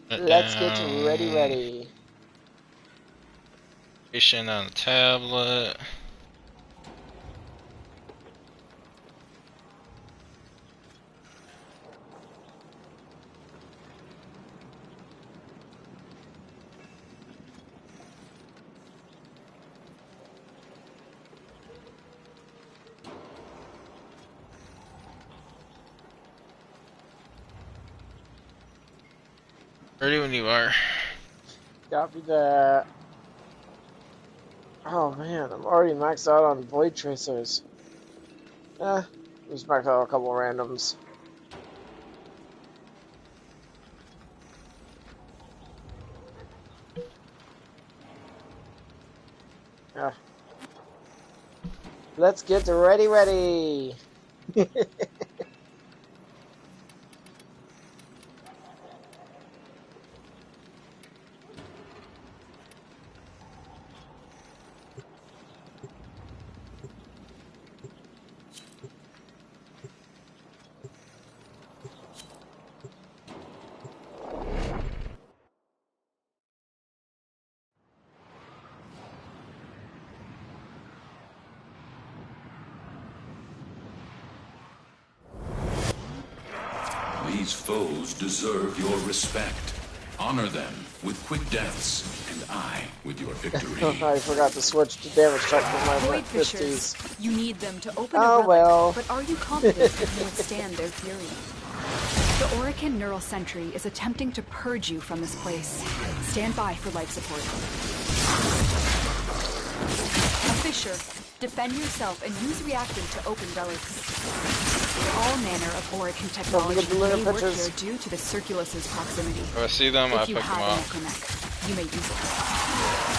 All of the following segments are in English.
Let's get ready. Patient on the tablet. Ready when you are. Copy that. Oh man, I'm already maxed out on void tracers. Just maxed out a couple of randoms. Yeah. Let's get ready. These foes deserve your respect. Honor them with quick deaths, and I with your victory. I forgot to switch to damage check for my Void 50s. Fishers. You need them to open a Oh relic, well. but are you confident you can withstand their fury? The Orican Neural Sentry is attempting to purge you from this place. Stand by for life support. A Fisher, defend yourself and use reactant to open relics. All manner of Orican technology may work here due to the Circulus's proximity. If I see them, I pick them up. If you have an Econek, you may use it.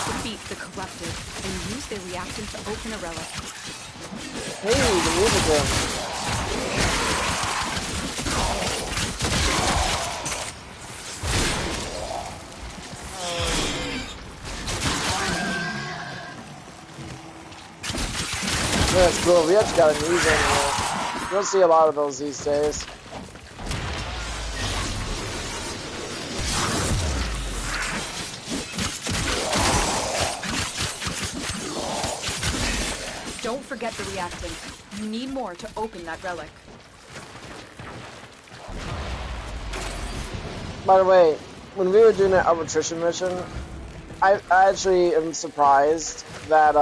Defeat the corrupted and use their reactant to open a relic. Hey, the music room. That's cool. We actually got a news anymore. You don't see a lot of those these days. Don't forget the reactant. You need more to open that relic. By the way, when we were doing that arbitration mission, I actually am surprised that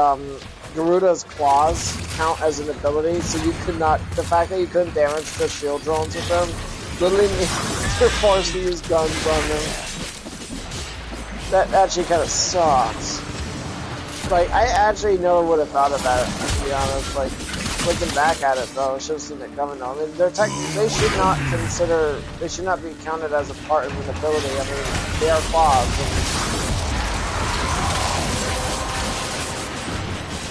Garuda's claws count as an ability, so you could not, the fact that you couldn't damage the shield drones with them, literally means you're forced to use guns on them. That actually kind of sucks. Like, I actually never would have thought of that, to be honest. Like, looking back at it, though, I should have seen it coming. I mean, they should not they should not be counted as a part of an ability. I mean, they are claws.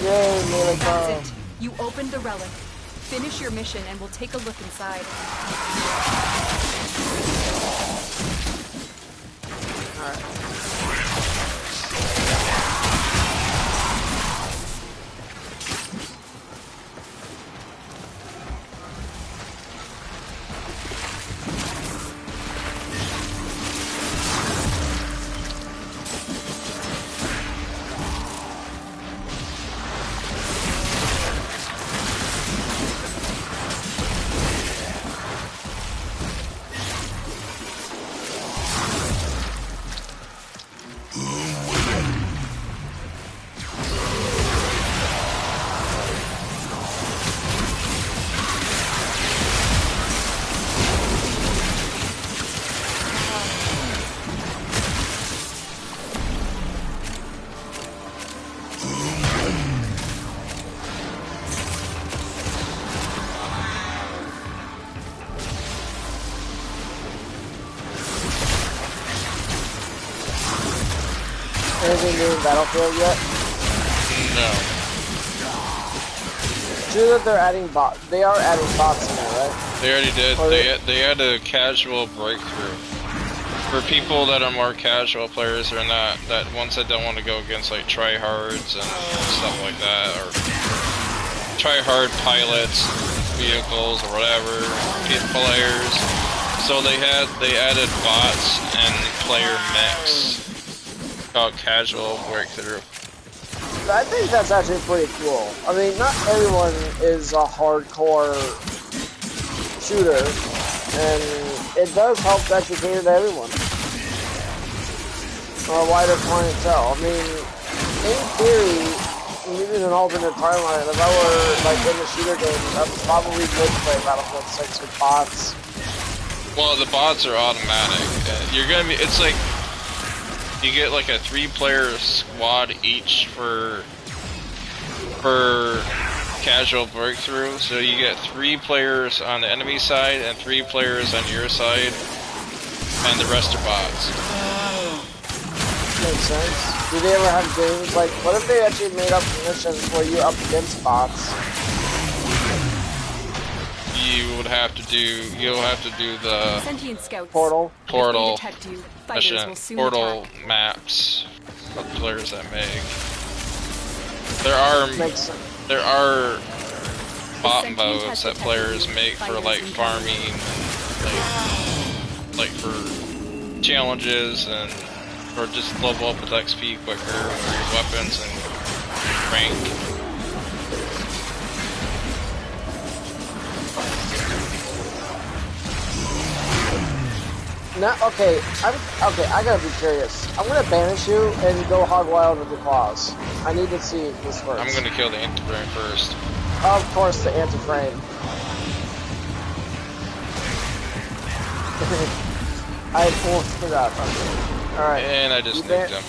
Yay, melee claw. That's it. You opened the relic. Finish your mission and we'll take a look inside. Alright. Anything new in Battlefield yet? No. True that they're adding they are adding bots in there, right? They already did. They had a casual breakthrough. For people that are more casual players or not, that ones that don't want to go against like tryhards and stuff like that, or tryhard pilots, vehicles, or whatever, players. So they added bots and player mix called Casual Breakthrough. I think that's actually pretty cool. I mean, not everyone is a hardcore shooter, and it does help to actually cater to everyone. Or a wider clientele. I mean, in theory, maybe in an alternate timeline, if I were like in the shooter game, I probably would play Battlefield 6 with bots. Well, the bots are automatic. You're gonna be. It's like you get like a 3-player squad each for Casual Breakthrough. So you get 3 players on the enemy side and 3 players on your side, and the rest are bots. Makes sense. Do they ever have games like, what if they actually made up missions where you're up against bots? You'll have to do the Sentient scouts. Portal Detect you. Fighters will soon portal attack. maps of players that make. There are bot modes that players make for like farming, like for challenges and or just level up with XP quicker for your weapons and rank. No, okay, I gotta be curious. I'm gonna banish you and go hog wild with the claws. I need to see if this works. I'm gonna kill the anti-frame first. Of course, the anti-frame. I almost forgot about that. Alright. And I just nuked him.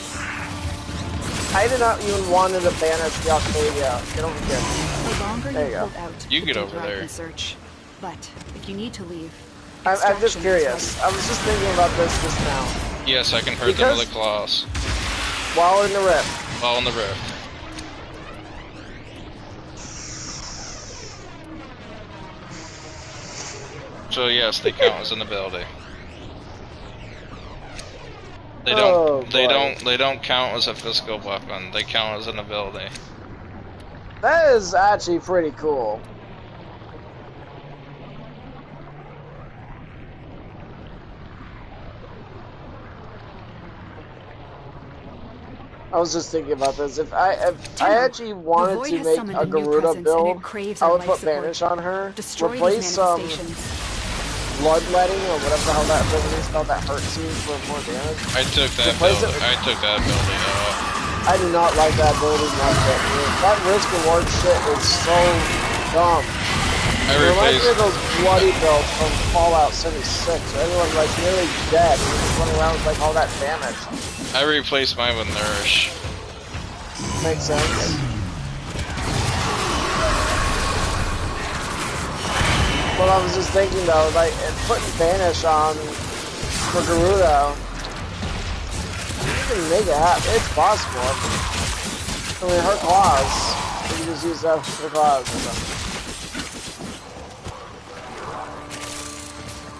I did not even want to banish the Octavia. Get over here. The longer There you go. hold out, You the get over deeper I there. can search. But if you need to leave, I'm just extraction curious. is I was just thinking about this just now. Yes, I can hurt them with the claws. While in the rift. While in the rift. So yes, they count as an ability. They don't count as a physical weapon. They count as an ability. That is actually pretty cool. I was just thinking about this. If I actually wanted to make a Garuda build, I would put Banish on her, replace Bloodletting or whatever the hell that ability is called, that hurts you for more damage. I took that ability out. I do not like that ability one bit. That risk reward shit is so dumb. It reminds me of those bloody builds from Fallout 76, where everyone's like nearly dead and just running around with like all that damage. I replaced mine with Nourish. Makes sense. But I was just thinking though, like putting Banish on for Garuda, you can make it happen. It's possible. I mean, her claws, you can just use that for claws or something.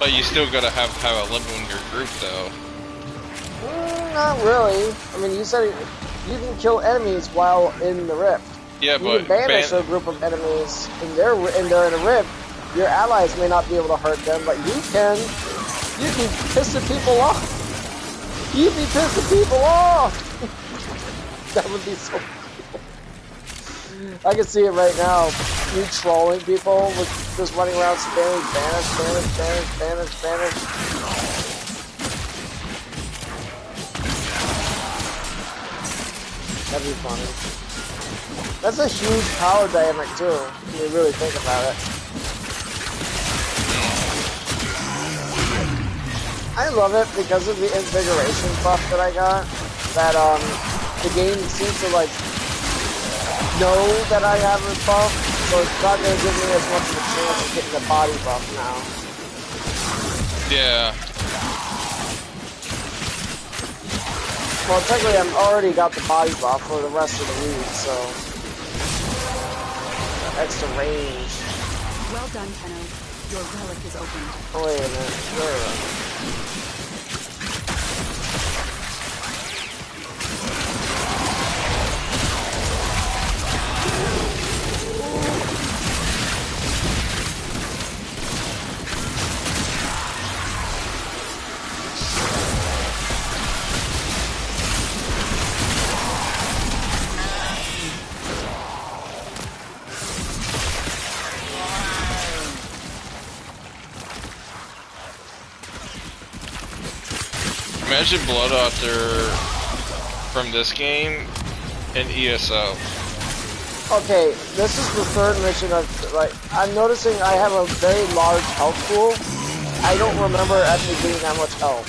But you still gotta have a limit in your group though. Not really. I mean, you said you can kill enemies while in the rift. Yeah, you can banish a group of enemies and they're in a rift. Your allies may not be able to hurt them, but you can piss the people off. You can piss the people off. That would be so cool. I can see it right now. You trolling people with just running around spamming Banish. That'd be funny. That's a huge power dynamic too, when you really think about it. I love it because of the invigoration buff that I got. That the game seems to like know that I have a buff, so it's not gonna give me as much of a chance of getting the body buff now. Yeah. Well, technically, I've already got the body buff for the rest of the week, so extra range. Well done, Tenno. Your relic is opened. Oh, wait a minute. Where are we? Imagine Blood Author from this game in ESO. Okay, this is the third mission of, like, I'm noticing I have a very large health pool. I don't remember actually getting that much health.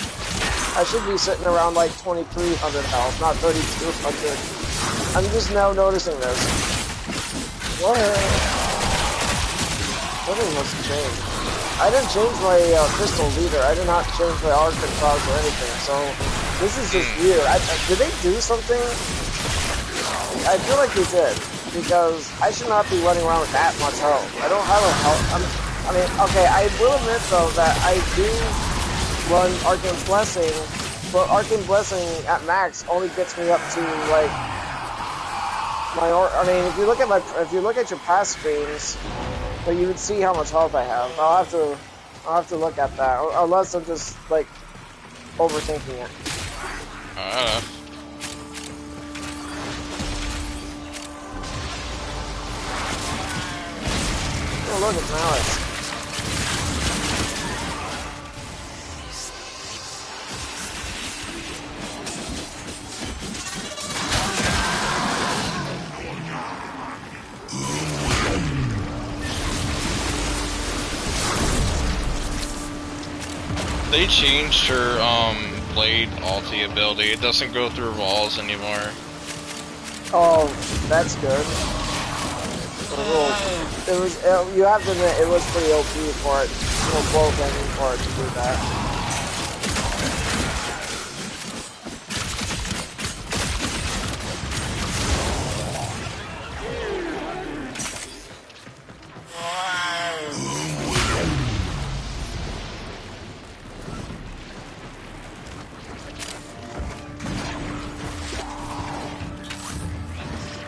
I should be sitting around like 2,300 health, not 3,200. I'm just now noticing this. What? Nothing must have changed. I didn't change my pistols either. I did not change my arc and cross or anything, so this is just weird. Did they do something? I feel like they did, because I should not be running around with that much health. I don't have a health. I mean, okay, I will admit though that I do run Arcane Blessing, but Arcane Blessing at max only gets me up to like my. I mean, if you look at your past streams, but you would see how much health I have. I'll have to look at that, unless I'm just like overthinking it. Oh, look, it's Malice. They changed her blade ulti ability. It doesn't go through walls anymore. Oh, that's good. It was. You have to admit, it was pretty OP for it. Both ending for it to do that.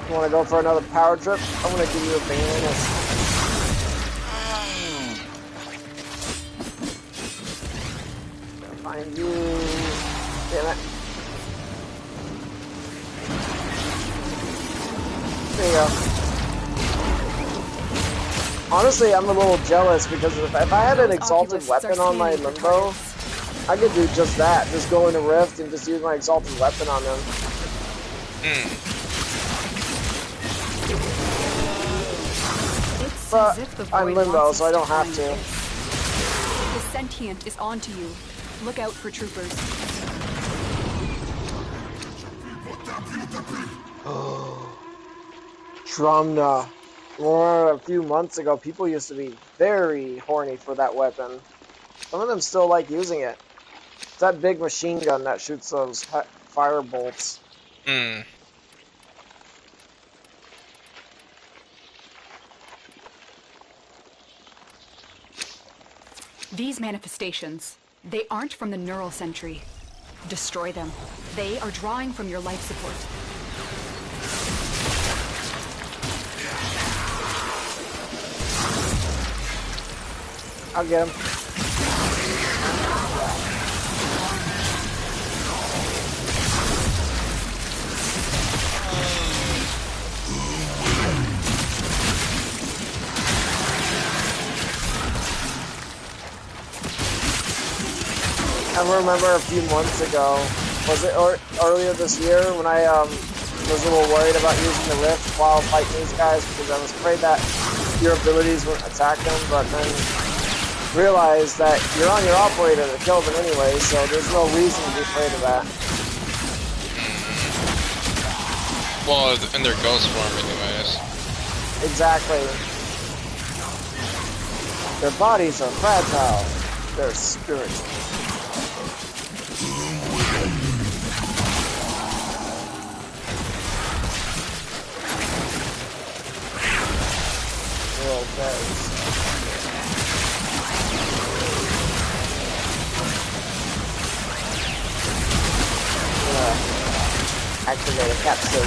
Want to go for another power trip? I'm gonna give you a banana. Find you. Damn it. There you go. Honestly, I'm a little jealous because if I had an exalted weapon on my Limbo, I could do just that. Just go into Rift and just use my exalted weapon on them. But I'm Limbo, so I don't have to. The sentient is onto you. Look out for troopers. Drumna. A few months ago, people used to be very horny for that weapon. Some of them still like using it. It's that big machine gun that shoots those fire bolts. These manifestations, they aren't from the neural sentry. Destroy them. They are drawing from your life support. I'll get him. I remember a few months ago, was it earlier this year, when I was a little worried about using the Rift while fighting these guys because I was afraid that your abilities wouldn't attack them, but then realized that you're on your operator to kill them anyway, so there's no reason to be afraid of that. Well, in their ghost form anyways. Exactly. Their bodies are fragile. They're spiritual. Activate a capsule.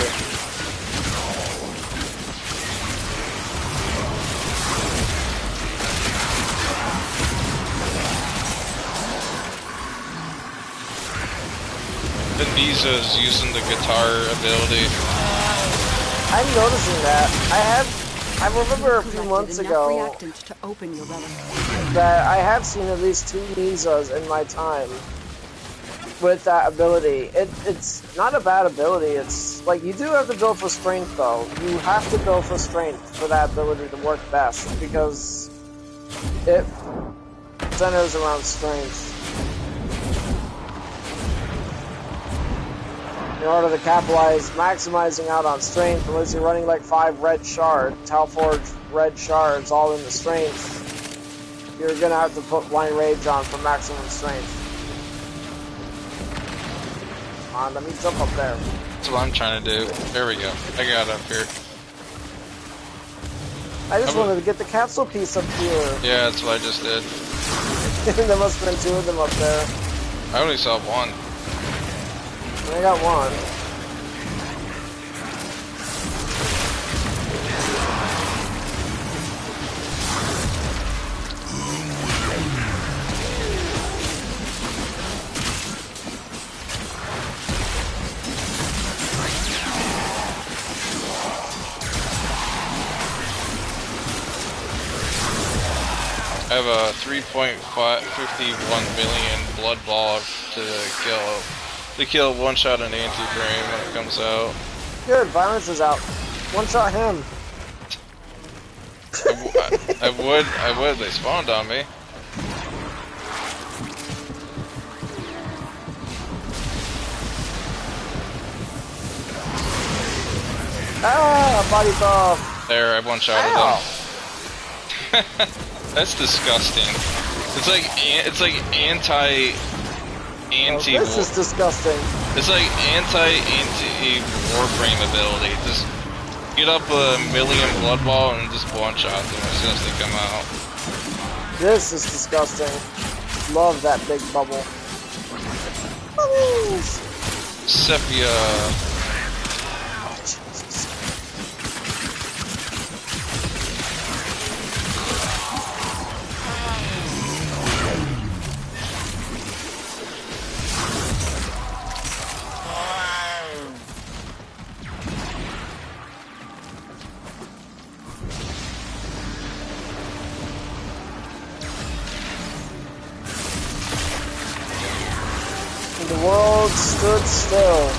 Niza's using the guitar ability. I'm noticing that. I remember a few months ago that I have seen at least 2 Nizas in my time. with that ability. It's not a bad ability. It's like you do have to build for strength, though. You have to build for strength for that ability to work best because it centers around strength. In order to capitalize, maximizing out on strength, unless you're running like 5 red shards, Talforged red shards, all in the strength, you're gonna have to put Blind Rage on for maximum strength. Come on, let me jump up there. That's what I'm trying to do. There we go. I got it up here. I just wanted to get the capsule piece up here. Yeah, that's what I just did. There must have been 2 of them up there. I only saw one. I got one. I have a 3.51 million blood ball to kill one shot an anti-frame when it comes out. Good, violence is out. One shot him. I would. They spawned on me. Ah, body buff. There, I one shot them. That's disgusting. It's like anti. This is disgusting. It's like anti Warframe ability. Just get up a million blood ball and just one shot them as soon as they come out. This is disgusting. Love that big bubble. Bubbles! Sepia. The world stood still.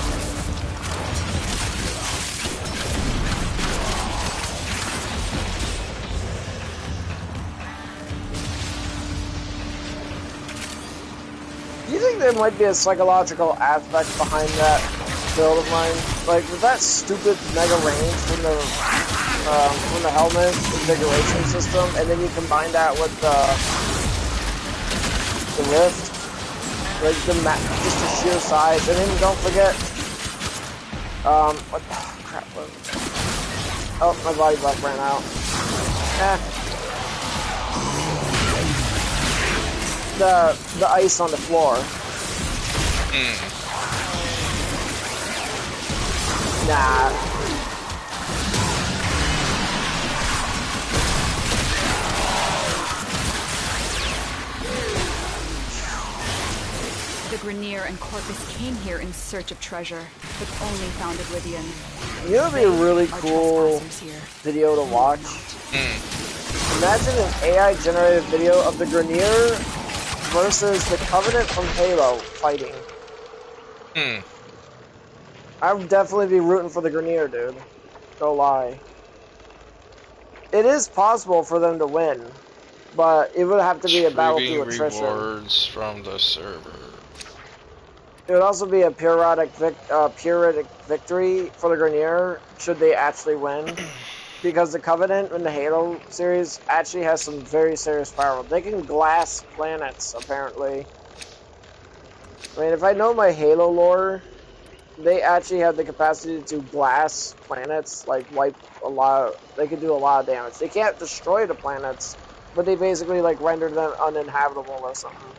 Do you think there might be a psychological aspect behind that build of mine? Like, with that stupid mega range from the helmet configuration system, and then you combine that with the rift? Like just the sheer size, and then don't forget, what, oh, crap, oh, my body buff ran out. The ice on the floor. Nah. The Grenier and Corpus came here in search of treasure, but only found Oblivion. You know, it'd be a really cool video to watch. Imagine an AI-generated video of the Grenier versus the Covenant from Halo fighting. I would definitely be rooting for the Grenier, dude. Don't lie. It is possible for them to win, but it would have to be a battle through attrition. Rewards from the server. It would also be a periodic victory for the Grenier should they actually win, because the Covenant in the Halo series actually has some very serious power. They can glass planets, apparently. I mean, if I know my Halo lore, they actually have the capacity to glass planets, like wipe a lot. They can do a lot of damage. They can't destroy the planets, but they basically like render them uninhabitable or something.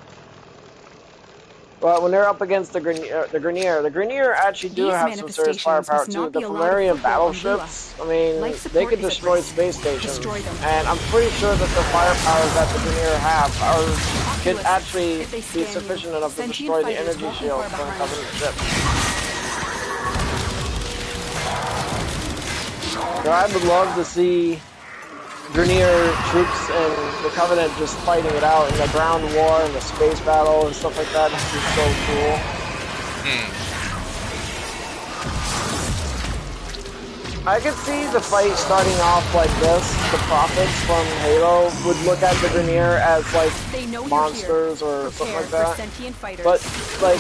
But when they're up against the Grenier actually do have some serious firepower too. The Flammarian battleships, I mean, they could destroy space stations, and I'm pretty sure that the firepower that the Grenier have can actually be sufficient enough to destroy the energy shield from a Covenant ship. So I would love to see Grenier troops and the Covenant just fighting it out in the ground war and the space battle and stuff like that. This is so cool. I could see the fight starting off like this. The prophets from Halo would look at the Grineer as like monsters or something like that. But like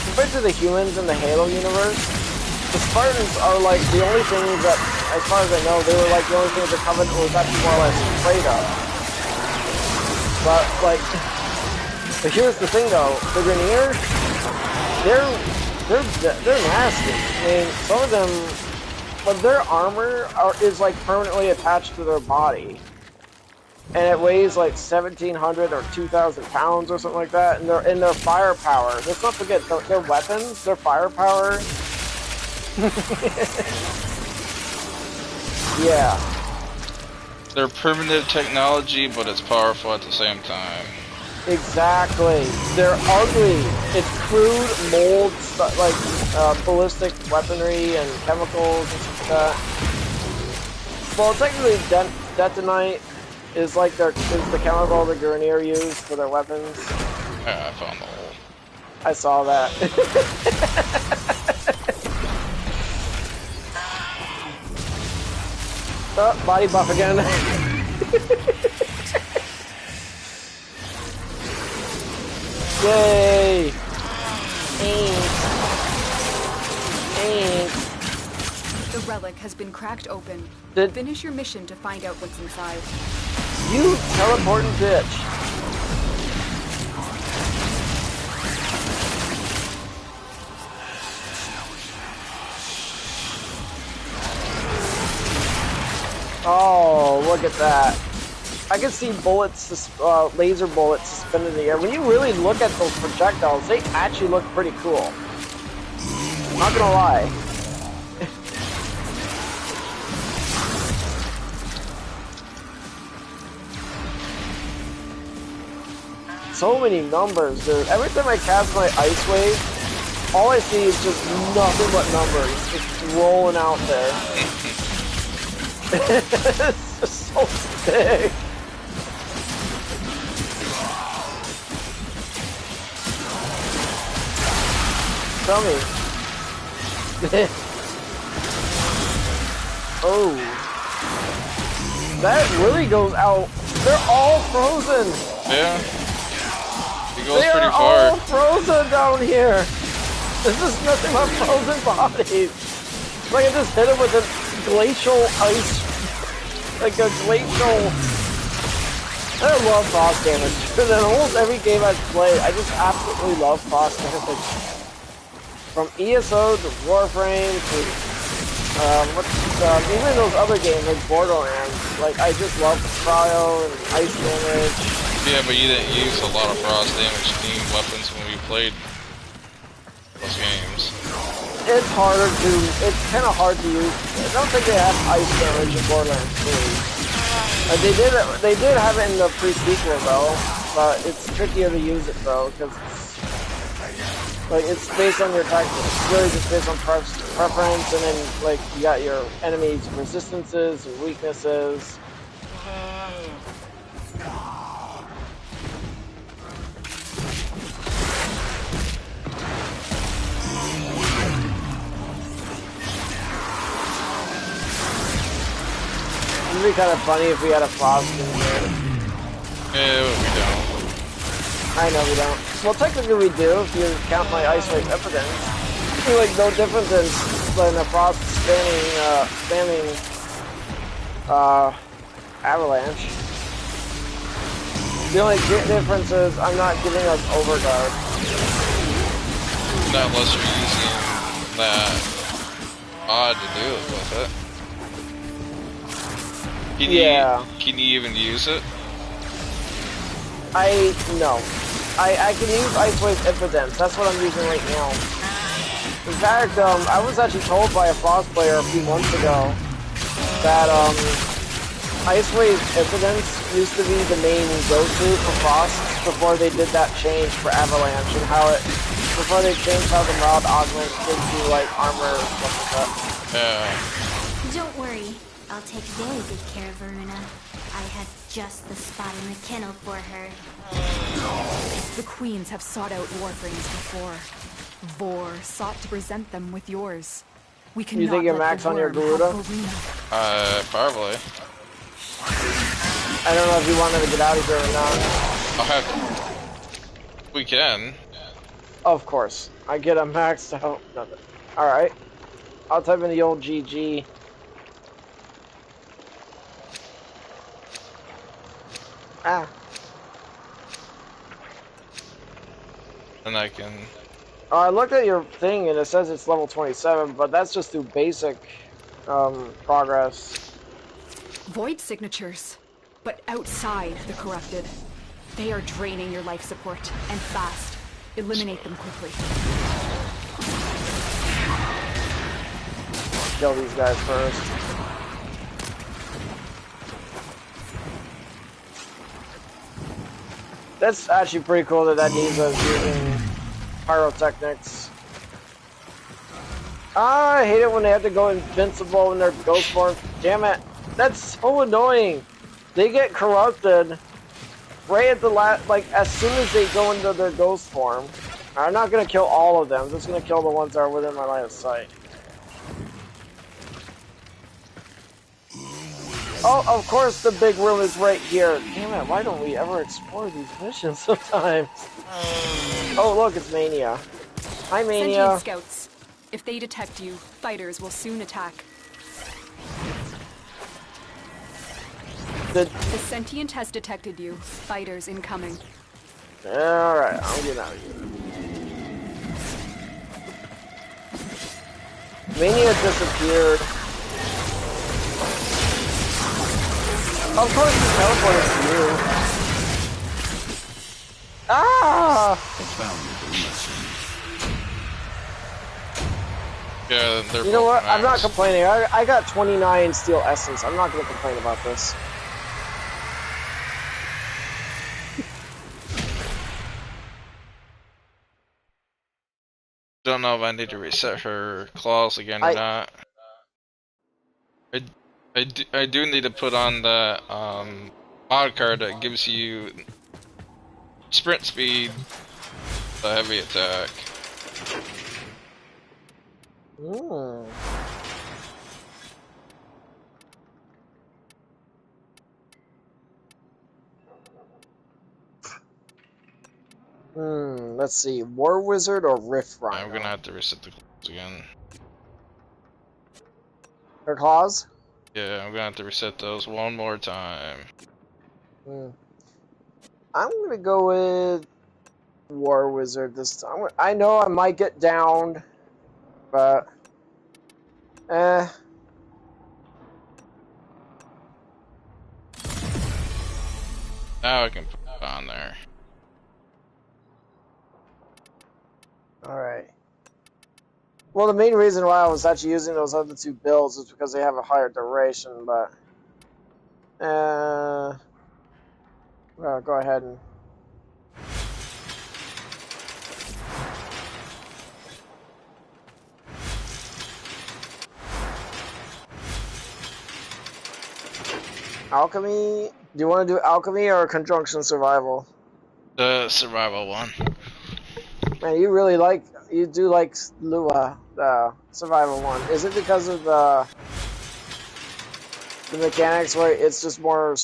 compared to the humans in the Halo universe, the Spartans are like the only things that, as far as I know, they were like the only things the Covenant was actually more or less afraid of. But like, but here's the thing though, the Grineer, they're nasty. I mean, some of them, but their armor is like permanently attached to their body, and it weighs like 1,700 or 2,000 pounds or something like that. And their firepower. Let's not forget their weapons, their firepower. Yeah. They're primitive technology, but it's powerful at the same time. Exactly. They're ugly. It's crude mold, like ballistic weaponry and chemicals and stuff like that. Well, technically, detonite is like the chemical the Grineer use for their weapons. Yeah, I found the hole. I saw that. Oh, body buff again. Yay! The relic has been cracked open. Finish your mission to find out what's inside. You teleporting bitch. Oh, look at that. I can see bullets, laser bullets suspended in the air. When you really look at those projectiles, they actually look pretty cool. Not gonna lie. So many numbers, dude. Every time I cast my Ice Wave, all I see is just nothing but numbers. Just rolling out there. It's just so big. Tell me. Oh. That really goes out. They're all frozen. Yeah. It goes they pretty are far. all frozen down here. This is nothing but frozen bodies. It's like I just hit him with a glacial ice. Like a glacial. I love frost damage. Because in almost every game I play, I just absolutely love frost damage. From ESO to Warframe to even those other games like Borderlands, like I just love cryo and ice damage. Yeah, but you didn't use a lot of frost damage themed weapons when we played those games. It's harder to, it's kind of hard to use. I don't think they have ice damage in Borderlands 3. They did have it in the pre-sequel though, but it's trickier to use it though, because like it's based on your tactics. It's really just based on preference, and then like you got your enemies' resistances and weaknesses. It'd be kind of funny if we had a frost in here. Yeah, we don't. I know we don't. Well, technically we do, if you count my Ice Wave evidence. It'd be like no different than a frost spamming avalanche. The only difference is I'm not giving us overguard. Not unless you're using that odd to do it with it. Can you even use it? No. I can use Ice Wave Impotence. That's what I'm using right now. In fact, I was actually told by a Frost player a few months ago that Ice Wave Impotence used to be the main go-to for Frost before they did that change for Avalanche and before they changed how the Rod augment into like armor and stuff like that. Don't worry, I'll take very good care of Varuna. I have just the spot in the kennel for her. The queens have sought out Warframes before. Vor sought to present them with yours. We cannot You think you're let max the on your worm Garuda? have Varuna. Probably. I don't know if you wanted to get out of here or not. I'll have. We can. Of course. I get a maxed out. Alright. I'll type in the old GG. Ah. And I can. I looked at your thing and it says it's level 27, but that's just through basic progress. Void signatures, but outside the corrupted. They are draining your life support, and fast. Eliminate them quickly. Kill these guys first. That's actually pretty cool that Niza is using pyrotechnics. Ah, I hate it when they have to go invincible in their ghost form. Damn it. That's so annoying. They get corrupted right at the last, like, as soon as they go into their ghost form. I'm not going to kill all of them. I'm just going to kill the ones that are within my line of sight. Oh, of course the big room is right here. Damn it, why don't we ever explore these missions sometimes? Oh, look, it's Mania. Hi, Mania. Sentient scouts. If they detect you, fighters will soon attack. The sentient has detected you. Fighters incoming. Alright, I'm getting out of here. Mania disappeared. Of course he teleported to you. Ah! Yeah, they're. You know what? Max. I'm not complaining. I got 29 steel essence. I'm not going to complain about this. Don't know if I need to reset her claws again or not. I do need to put on the mod card that gives you sprint speed, the heavy attack. Let's see. War Wizard or Rift Rhino? I'm gonna have to reset the claws again. Her claws? Yeah, I'm gonna have to reset those one more time. I'm gonna go with War Wizard this time. I know I might get downed, but Now I can put it on there. Alright. Well, the main reason why I was actually using those other two builds is because they have a higher duration, but well, go ahead and Alchemy? Do you want to do Alchemy or Conjunction Survival? The survival one. Man, you do like Lua, the Survival one. Is it because of the mechanics where it's just more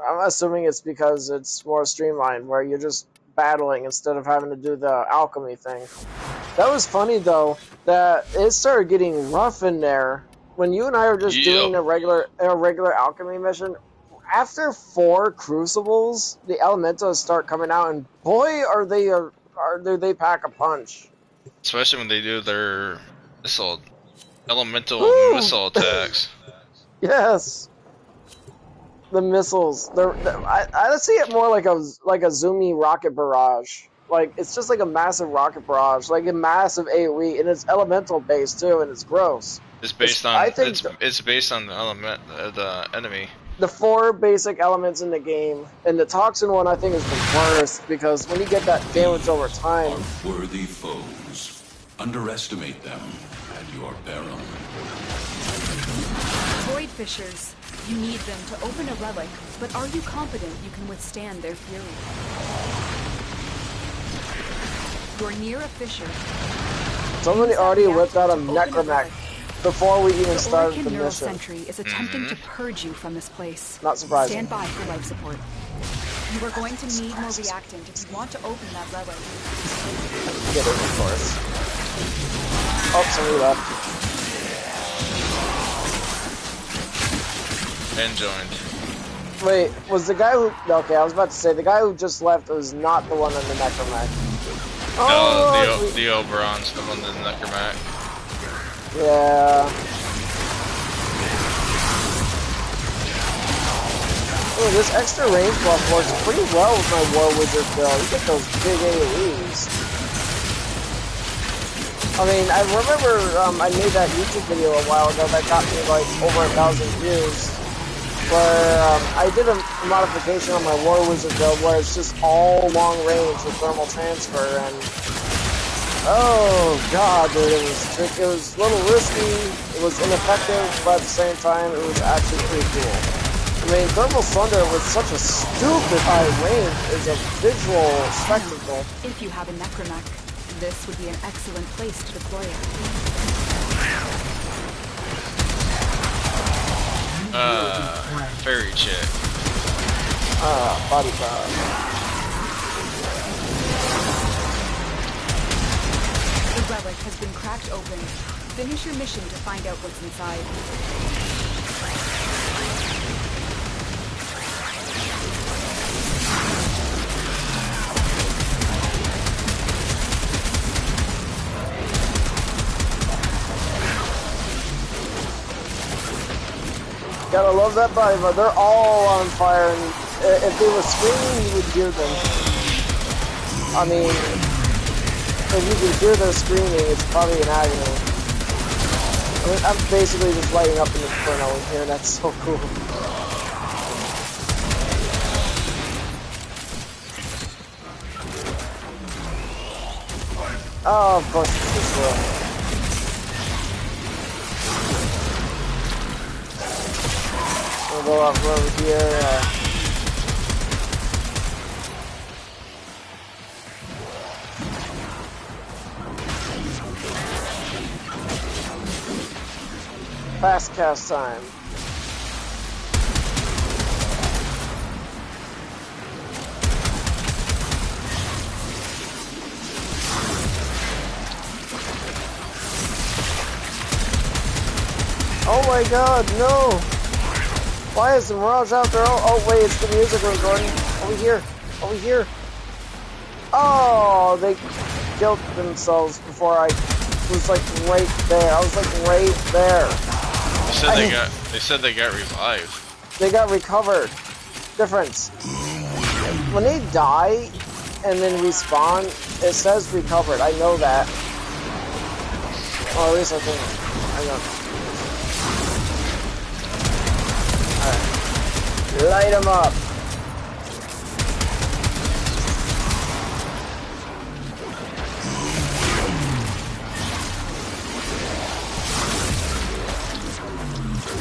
I'm assuming it's because it's more streamlined, where you're just battling instead of having to do the alchemy thing. That was funny though, that it started getting rough in there when you and I were just doing a regular alchemy mission. After 4 crucibles, the elementals start coming out, and boy, do they pack a punch. Especially when they do their elemental Woo! missile attacks. Yes. The missiles. I see it more like a zoomy rocket barrage. Like, it's just like a massive rocket barrage, like a massive AoE, and it's elemental based too, and it's gross. It's based on it's based on the enemy. The 4 basic elements in the game, and the toxin one I think is the worst because when you get that damage over time. Are worthy foes. Underestimate them at your peril. Void fissures. You need them to open a relic, but are you confident you can withstand their fury? You're near a fissure. Somebody already whipped out a necromech. before we even The started Orokin the Neural mission. Sentry is attempting to purge you from this place. Not surprising. Stand by for life support. You are going to need more reactant if you want to open that relic. Get it, of course. Oh, somebody left. And joined. Wait, was the guy who... Okay, I was about to say, the guy who just left was not the one on the Necromech. No, the Oberon's the one in the Necromac. Yeah. Ooh, this extra range buff works pretty well with my War Wizard build. You get those big AoEs. I mean, I remember I made that YouTube video a while ago that got me like over 1,000 views. Where I did a modification on my War Wizard build where it's just all long range with thermal transfer, and oh god, dude, it was a little risky, it was ineffective, but at the same time, it was actually pretty cool. I mean, Thermal Thunder with such a stupid high range is a visual spectacle. If you have a Necromech, this would be an excellent place to deploy it. Fairy chick. Body power. The relic has been cracked open. Finish your mission to find out what's inside. Gotta love that body, but they're all on fire, and if they were screaming, you would hear them. I mean, if you can hear their screaming, it's probably an agony. I mean, I'm basically just lighting up an inferno in here, that's so cool. Oh, of course it's this girl. We'll go off over here. Fast cast time. Oh my god, no! Why is the Mirage out there? Oh wait, it's the music recording. Over here. Over here. Oh, they killed themselves before I was like right there. I was like right there. They said they got revived. They got recovered. Difference. When they die and then respawn, it says recovered. I know that. Or at least I think. I know. Light them up.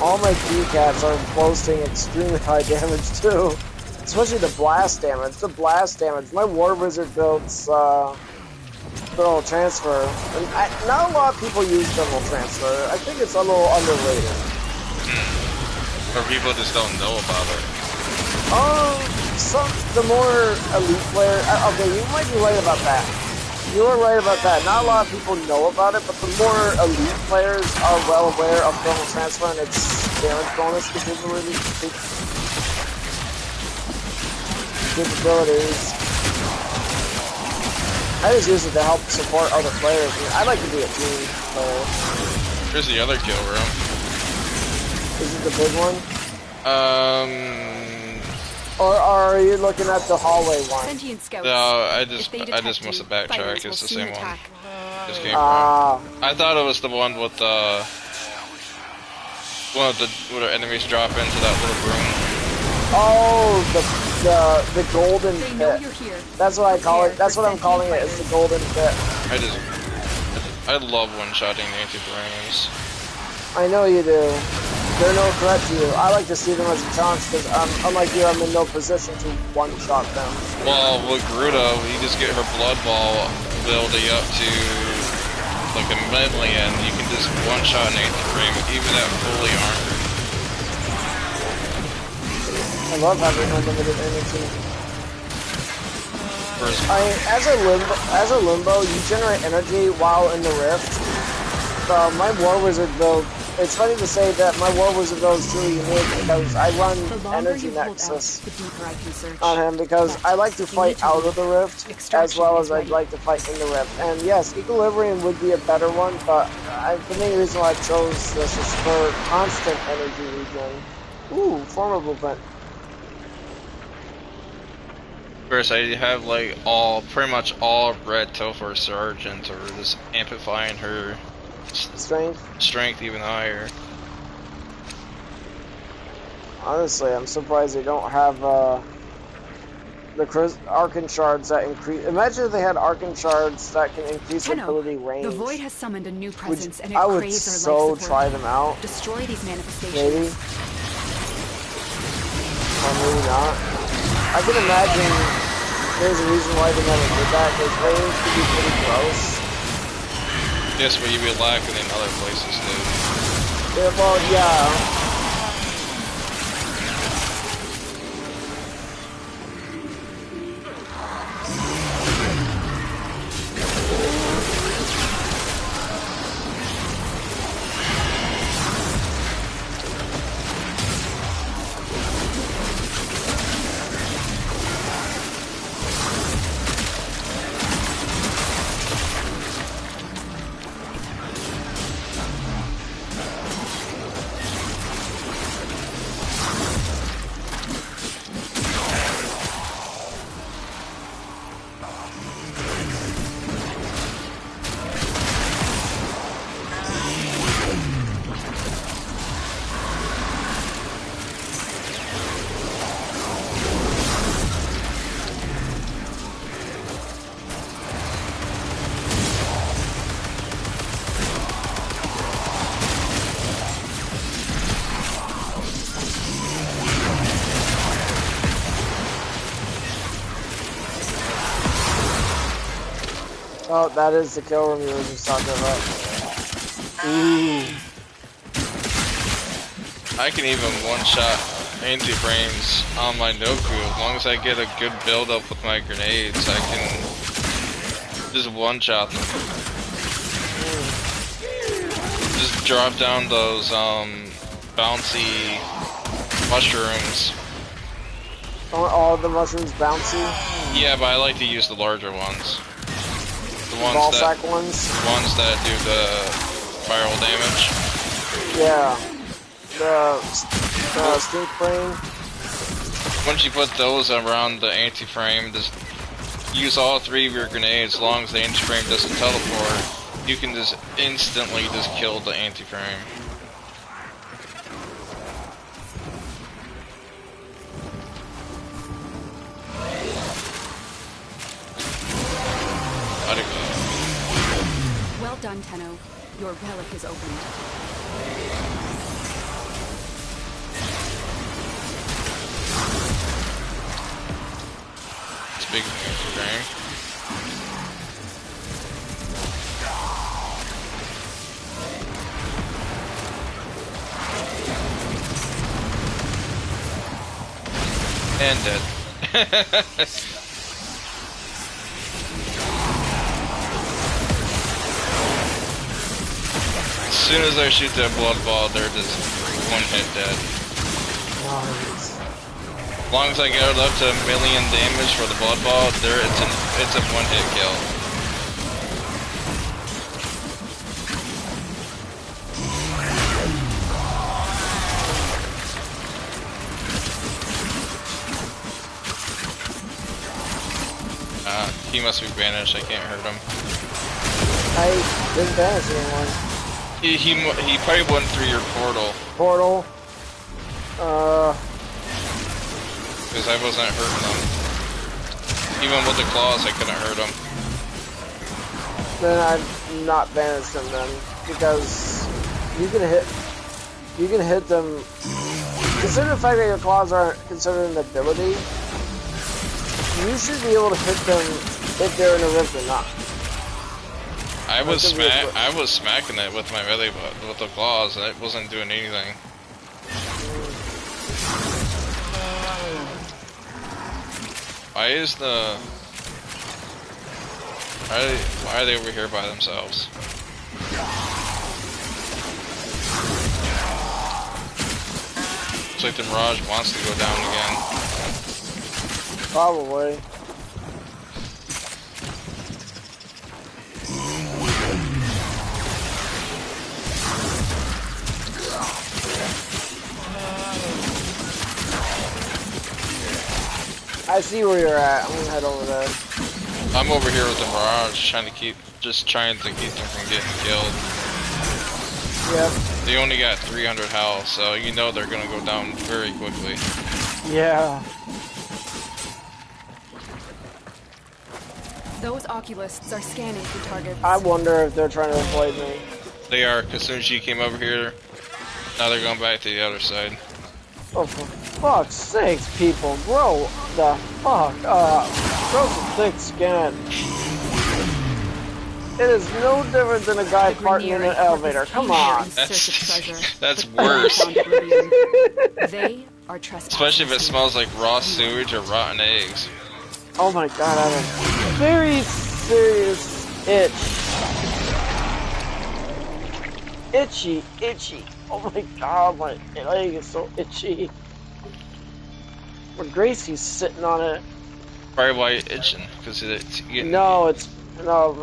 All my keycaps are boasting extremely high damage too. Especially the blast damage. The blast damage. My War Wizard builds thermal transfer. And not a lot of people use thermal transfer. I think it's a little underrated. Or people just don't know about it. The more elite player. Okay, you might be right about that. You are right about that. Not a lot of people know about it, but the more elite players are well aware of thermal transfer and its damage bonus capabilities. I just use it to help support other players. I mean, I like to be a team player. Here's the other kill room. Is it the big one? Or are you looking at the hallway one? Sentient scouts. No, I just must have backtracked. It's the same one. Just came from. I thought it was the one with the where the enemies drop into that little room. Oh, the golden pit. That's what I call it. That's what I'm calling it. It's the golden pit. I love one-shotting the anti-brains. I know you do. They're no threat to you. I like to see them as a challenge because, unlike you, I'm in no position to one-shot them. Well, with Garuda, you just get her blood ball building up to like a million, you can just one-shot an anti-frame, even at fully armored. I love having unlimited energy. Whereas, As a limbo, you generate energy while in the rift. My War Wizard build, it's funny to say that my War Wizard build is truly unique because I run Energy Nexus on him because I like to fight out of the rift as well as I'd like to fight in the rift. And yes, Equilibrium would be a better one, but the main reason why I chose this is for constant energy regen. Ooh, former blueprint. whereas I have like pretty much all red Topher Sergeants are just amplifying her strength even higher. Honestly, I'm surprised they don't have the Arcan Shards that increase. Imagine if they had Arcan Shards that can increase ability range. The Void has summoned a new presence, and it I would craves our so life support. try them out. Destroy these manifestations. Maybe. Or maybe not. I can imagine there's a reason why they never did that, because range could be pretty gross. Yes, but you'd be lacking in other places too. Yeah, well, yeah. Oh, that is the kill room you were just talking about. Ooh. I can even one-shot anti-frames on my Noku. As long as I get a good build-up with my grenades, I can just one-shot them. Just drop down those bouncy mushrooms. Aren't all the mushrooms bouncy? Yeah, but I like to use the larger ones. The Ball sack ones? The ones that do the viral damage. Yeah. The stink brain. Once you put those around the anti-frame, just use all 3 of your grenades. As long as the anti-frame doesn't teleport, you can just instantly just kill the anti-frame. Well done, Tenno. Your relic is opened. It's big frame. And dead. As soon as I shoot that blood ball, they're just one hit dead. Nice. As long as I get it up to 1 million damage for the blood ball, it's a one hit kill. He must be banished. I can't hurt him. I didn't banish anyone. He probably went through your portal. Portal. Because I wasn't hurting them. Even with the claws, I couldn't hurt them. Then I've not banished them then, because you can hit them. Consider the fact that your claws aren't considered an ability. You should be able to hit them if they're in a rift or not. I was smacking it with my melee, but with the claws, and it wasn't doing anything. Why is the... Why are they over here by themselves? Looks like the Mirage wants to go down again. Probably. I see where you're at. I'm gonna head over there. I'm over here with the Mirage, trying to keep them from getting killed. Yep. They only got 300 health, so you know they're gonna go down very quickly. Yeah. Those oculists are scanning for targets. I wonder if they're trying to avoid me. They are, because as soon as you came over here, now they're going back to the other side. Oh, for fuck's sakes, people. Grow the fuck up. Grow some thick skin. It is no different than a guy farting in an elevator. Come on. That's worse. They are trespassing. Especially if it smells like raw sewage or rotten eggs. Oh my god, I have a very serious itch. Itchy. Oh my god, my leg is so itchy. But Gracie's sitting on it. Probably why you're itching, because it's getting... No,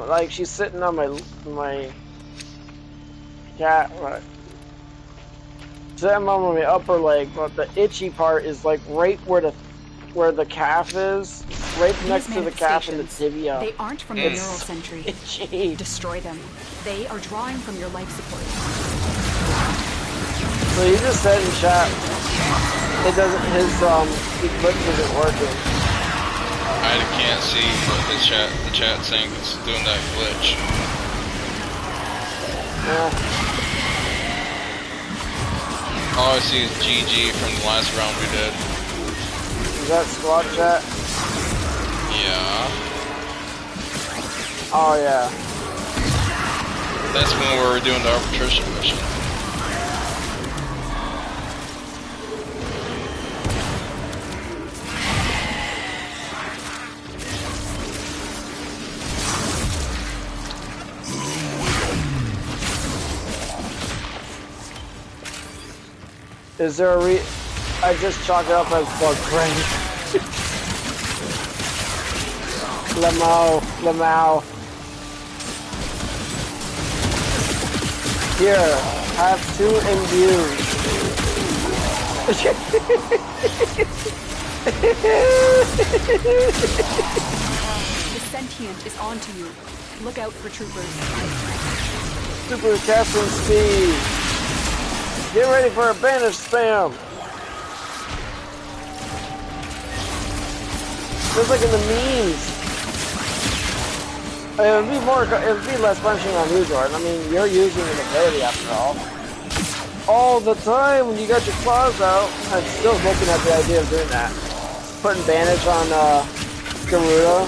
like she's sitting on my cat. Right. Sitting on my upper leg, but the itchy part is like right where the calf is, right next to the calf and the tibia. They aren't from the neural sentry. Itchy. Destroy them. They are drawing from your life support. So you just said in chat, his equipment isn't working. I can't see what the chat saying is doing that glitch. Yeah. All I see is GG from the last round we did. Is that squad chat? Yeah. Oh yeah. That's when we were doing the arbitration mission. Is there a I just chalk it up as bug brain. Lamau. Here, have 2 imbued. The sentient is onto you. Look out for troopers. Super casting speed. Get ready for a banish spam. Just like in the memes. It would be less punching on you, Jordan. I mean, you're using an ability after all the time when you got your claws out. I'm still looking at the idea of doing that. Putting bandage on Garuda.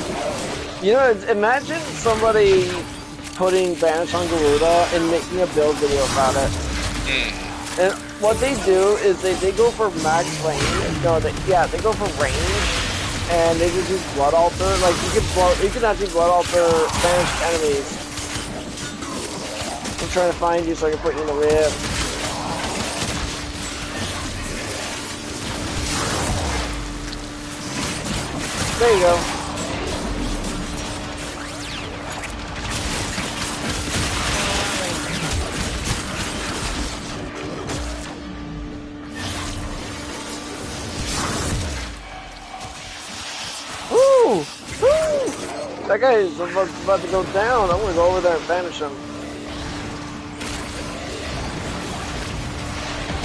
You know, imagine somebody putting bandage on Garuda and making a build video about it. And what they do is they go for max range. No, they go for range. And they just use blood alter. Like you can actually blood alter banished enemies. I'm trying to find you so I can put you in the rib. There you go. That guy is about to go down. I'm gonna go over there and banish him.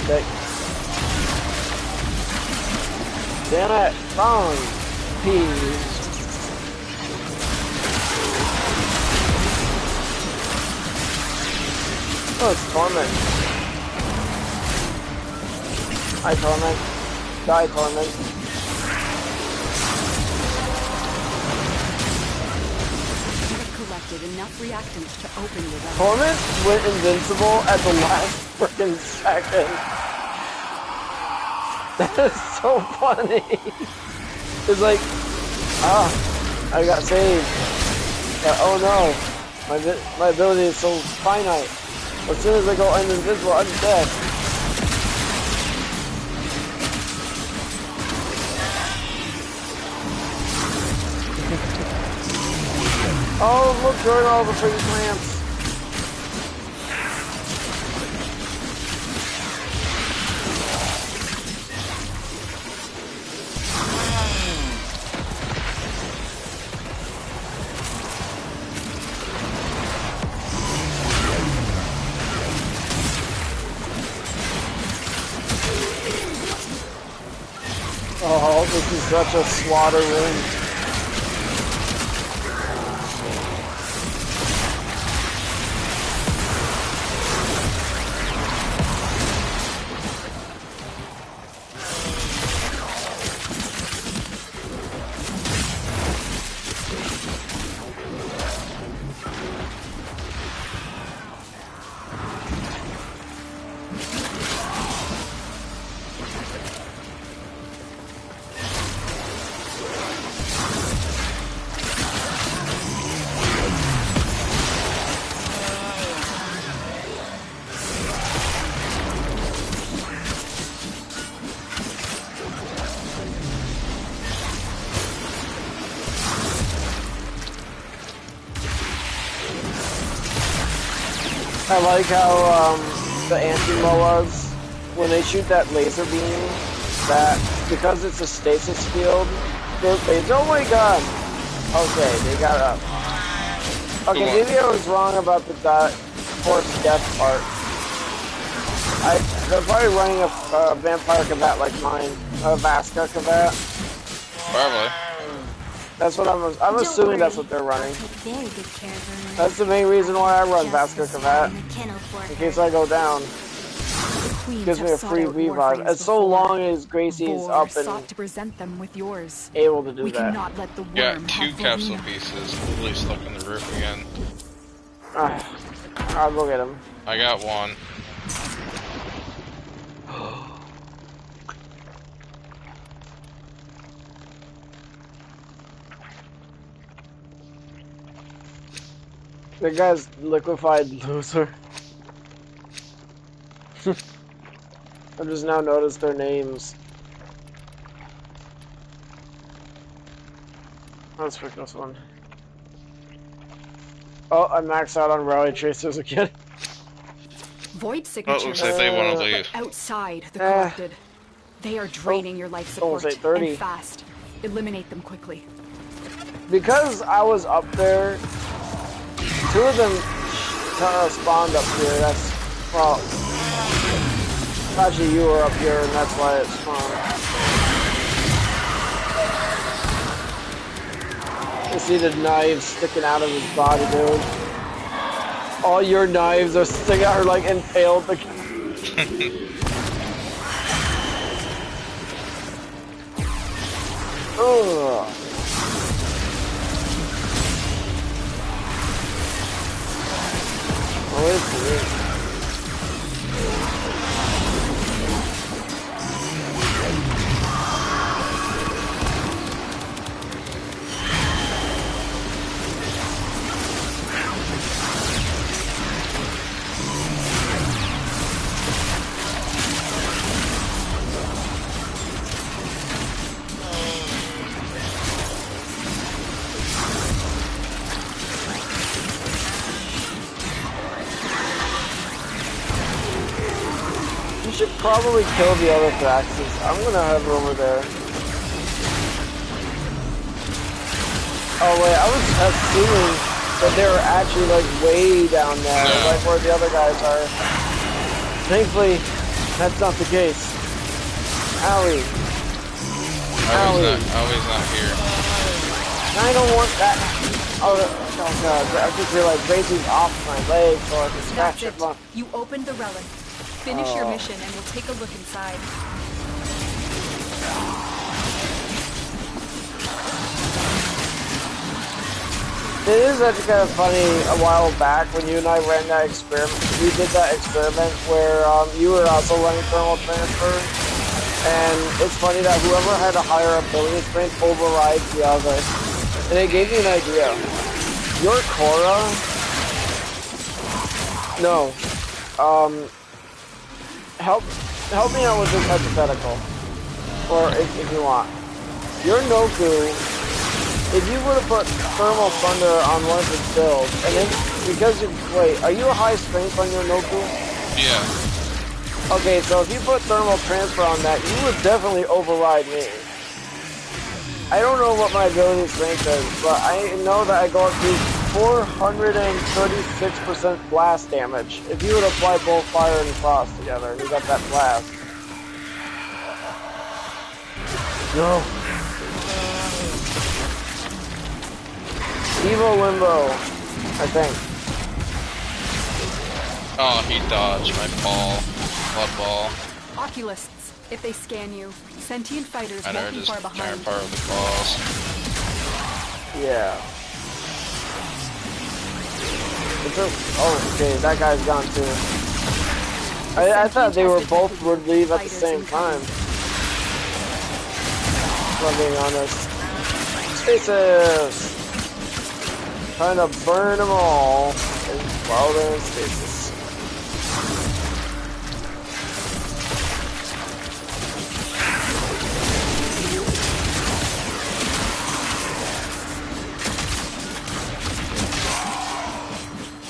Okay. Damn it! Wrong. Peas. Oh, it's Torment. Hi, Torment. Die, Torment. enough reactant to open your relic. Torment went invincible at the last freaking second. That is so funny. It's like, I got saved. But, oh no, my ability is so finite. As soon as I go invisible, I'm dead. Oh, look, join all the pretty plants. Oh, this is such a slaughter room. I like how the anti-moas, when they shoot that laser beam, that because it's a stasis field, oh my god! Okay, they got up. Okay, maybe I was wrong about the forced death part. They're probably running a vampire combat like mine, a Vasca combat. Probably. That's what I'm assuming that's what they're running. Very good care of her. That's the main reason why I run Vasca combat. In case I go down. Gives me a free revive. As so long as Gracie is up and sought to present them with yours. able to do We that. cannot let the worm Got two have capsule Volina. pieces literally stuck in the roof again. I'll go get him. I got one. The guy's liquefied loser. I've just now noticed their names. Let's pick this one. Oh, I maxed out on rally tracers again. Void Oh, signatures it looks like they want to leave. outside the corrupted. They are draining your life support almost 8:30. and fast. Eliminate them quickly. Because I was up there, two of them spawned up here. That's, well, actually you were up here and that's why it spawned. You see the knives sticking out of his body, dude. All your knives are sticking out, like impaled. Ugh. Oh, it's weird. You should probably kill the other Thraxes. I'm gonna head over there. Oh wait, I was assuming that they were actually like way down there, like where the other guys are. Thankfully, that's not the case. Owie. Owie's not here. I don't want that. Oh god, I just realized Gracie's off my leg so I can That's scratch it. it. You opened the relic. Finish your mission and we'll take a look inside. It is actually kind of funny a while back when you and I ran that experiment. We did that experiment where you were also running thermal transfer, and it's funny that whoever had a higher ability strength overrides the other. And it gave me an idea. Your Korra, no, help me out with this hypothetical, or if you want. Your Noku, if you were to put Thermal Thunder on one of its builds, and then, because you, wait, are you a high strength on your Noku? Yeah. Okay, so if you put Thermal Transfer on that, you would definitely override me. I don't know what my ability strength is, but I know that I go up to 436% blast damage. If you would apply both fire and frost together, and you got that blast. No. Evo Limbo, I think. Oh, he dodged my ball. Blood ball. Oculists, if they scan you, sentient fighters I know, won't be just far behind. giant part of the claws. Yeah. Oh, okay, that guy's gone too. I thought they were both would leave at the same time. If I'm being honest. Stasis! Trying to burn them all while they're in stasis.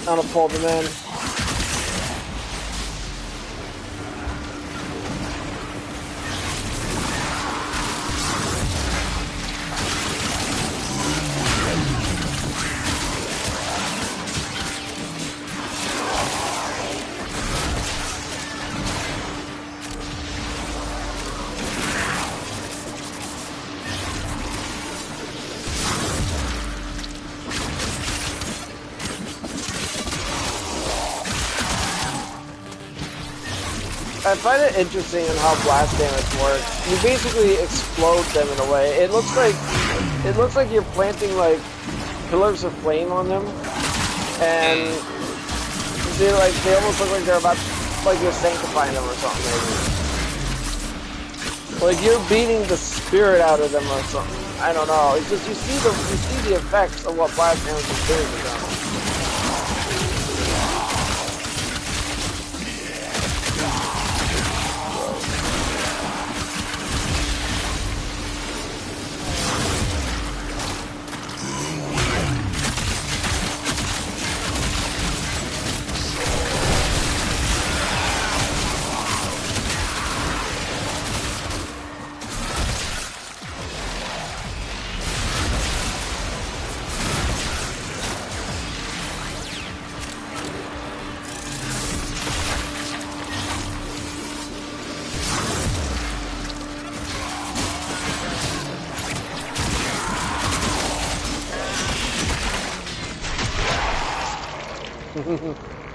I'm gonna pull them in. I find it interesting in how blast damage works. You basically explode them in a way. It looks like you're planting like pillars of flame on them, and they almost look like they're about like you're sanctifying them or something maybe. Like you're beating the spirit out of them or something. I don't know. It's just you see the effects of what blast damage is doing to them.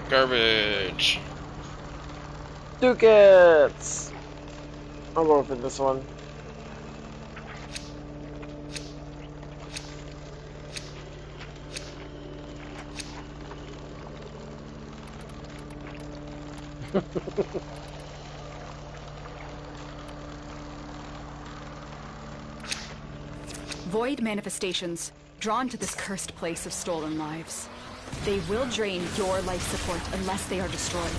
Garbage. Ducats! I'll go for this one. Void manifestations, drawn to this cursed place of stolen lives. They will drain your life support unless they are destroyed.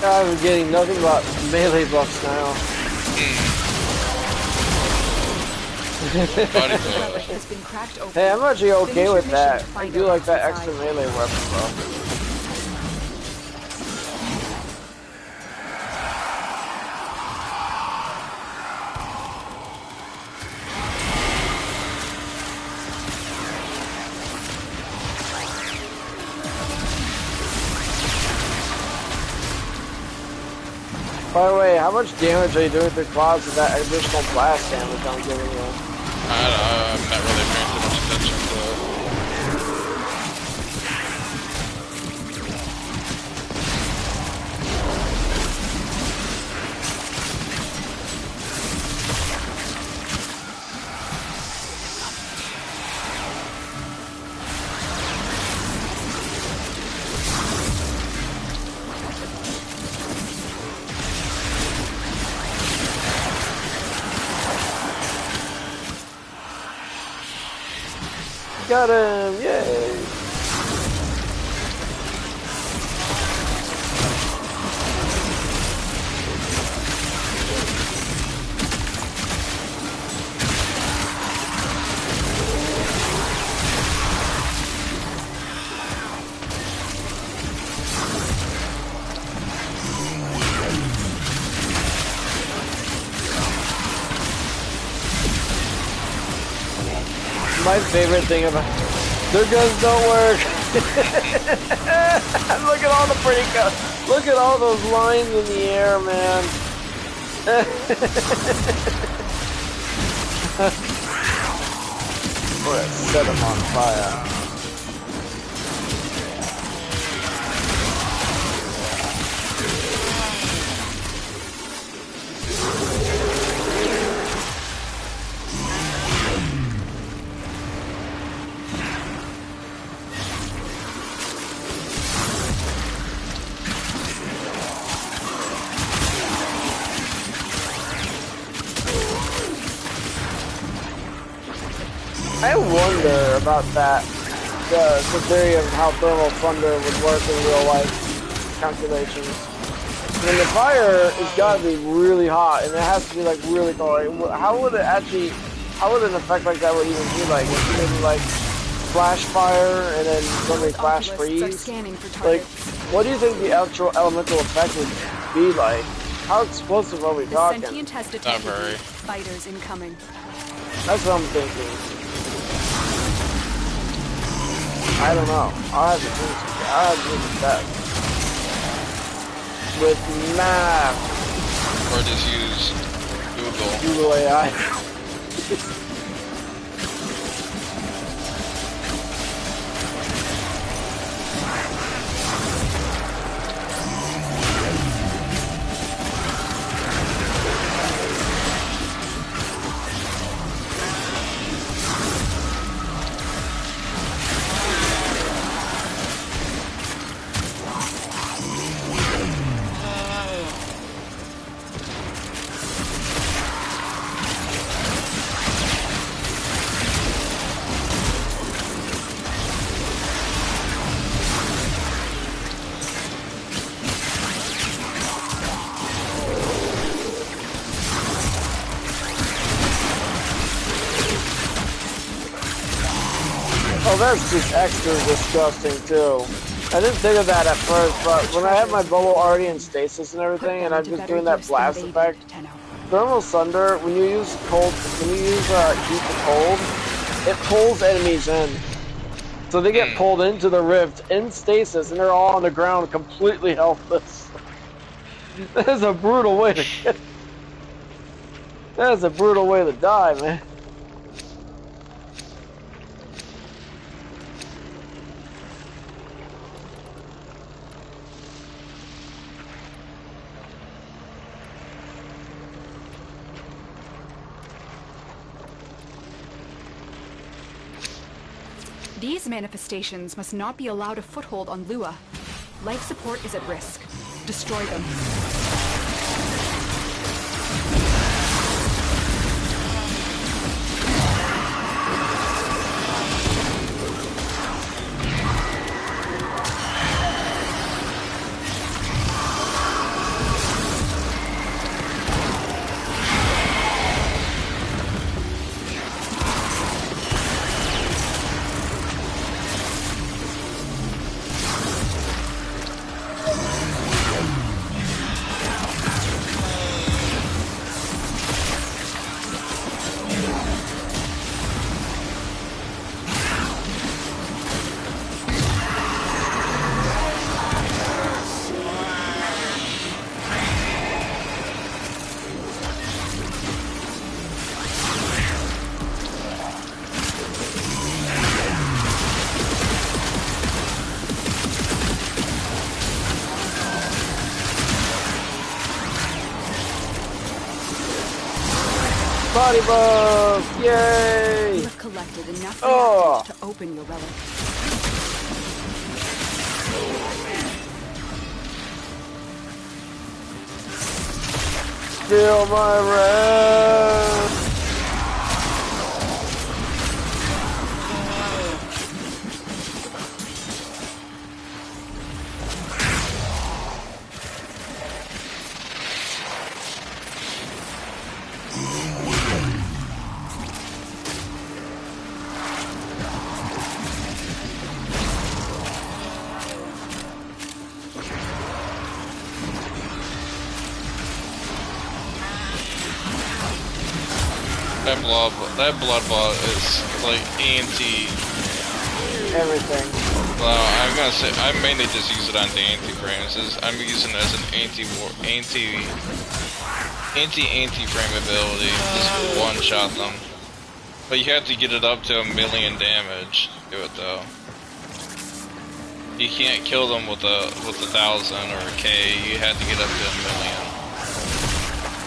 I'm getting nothing but melee buffs now. Hey, I'm actually okay with that. I do like that extra melee weapon, though. By the way, how much damage are you doing with the claws with that additional blast damage I'm giving you? I don't know, I'm not really paying too much attention to it. Got him! Yay! My favorite thing about their guns don't work. Look at all the pretty guns. Look at all those lines in the air, man. Boy, set them on fire. I wonder about that, the theory of how thermal thunder would work in real life calculations. I mean, the fire has got to be really hot, and it has to be like really cold. Like, how would it actually? How would an effect like that would even be like? Would it maybe like flash fire and then suddenly flash freeze? Like, what do you think the actual elemental effect would be like? How explosive are we talking? Sentient has detected fighters incoming. That's what I'm thinking. I don't know. I'll have to do the test. With math. Or just use Google. Google AI. Oh, that's just extra disgusting too. I didn't think of that at first, but when I had my bubble already in stasis and everything, and I'm just doing that blast effect, thermal thunder, when you use heat to cold, it pulls enemies in. So they get pulled into the rift in stasis, and they're all on the ground completely helpless. That is a brutal way to get. That is a brutal way to die, man. These manifestations must not be allowed a foothold on Lua. Life support is at risk. Destroy them. body buff! You Yay! have collected enough Oh. reactants to open your relic. Feel my wrath! That blood bot is like anti. Everything. Well, I'm gonna say I mainly just use it on the anti-frames. I'm using it as an anti-frame ability. Just one-shot them. But you have to get it up to 1,000,000 damage to do it though. You can't kill them with a 1,000 or a K. You have to get up to 1,000,000.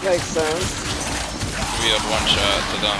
Makes sense. We have one shot to them.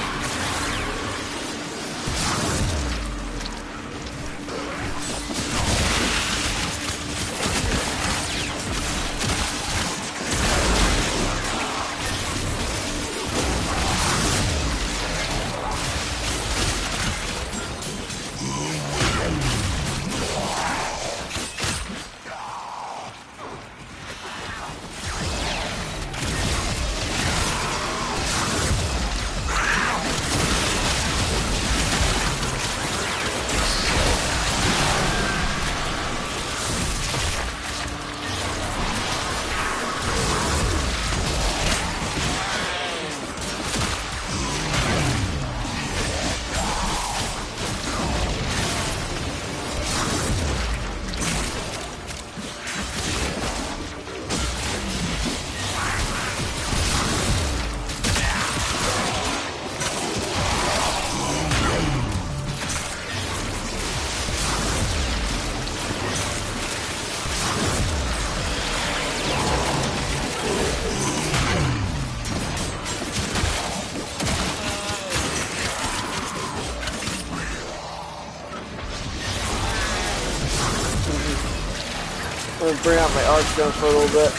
I'm gonna bring out my arc gun for a little bit.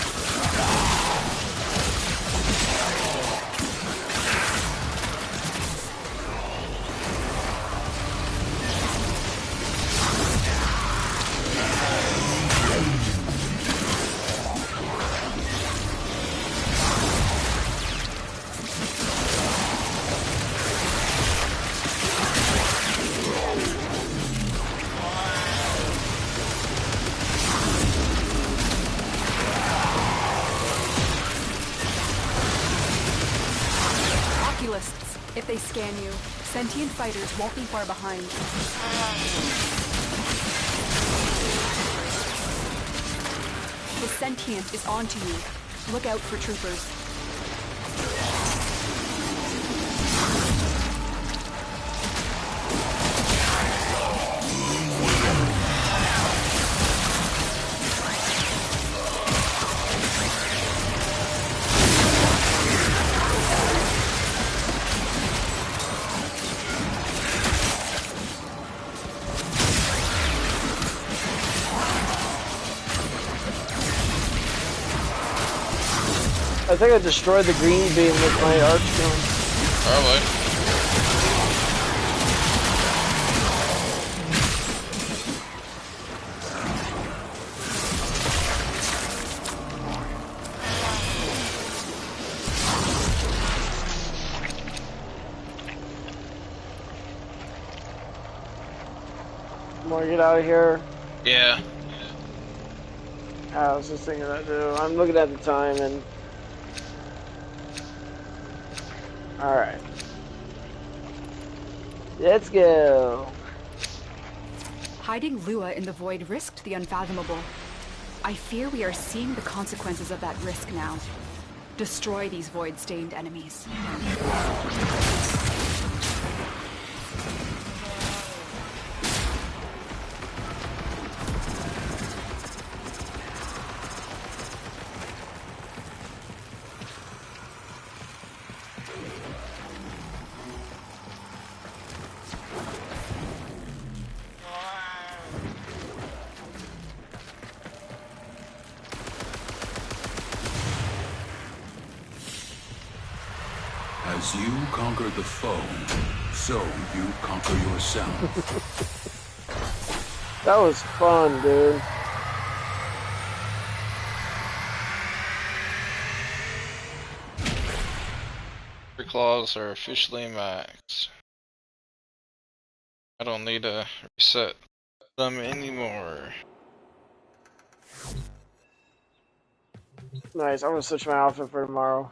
If they scan you, sentient fighters won't be far behind. The sentient is onto you. Look out for troopers. I think I destroyed the green beam with my arc gun. Probably. Want to get out of here? Yeah. I was just thinking that too. I'm looking at the time and... Alright. Let's go. Hiding Lua in the void risked the unfathomable. I fear we are seeing the consequences of that risk now. Destroy these void-stained enemies. As you conquer the foe, so you conquer yourself. That was fun, dude. Your claws are officially maxed. I don't need to reset them anymore. Nice. I'm gonna switch my outfit for tomorrow.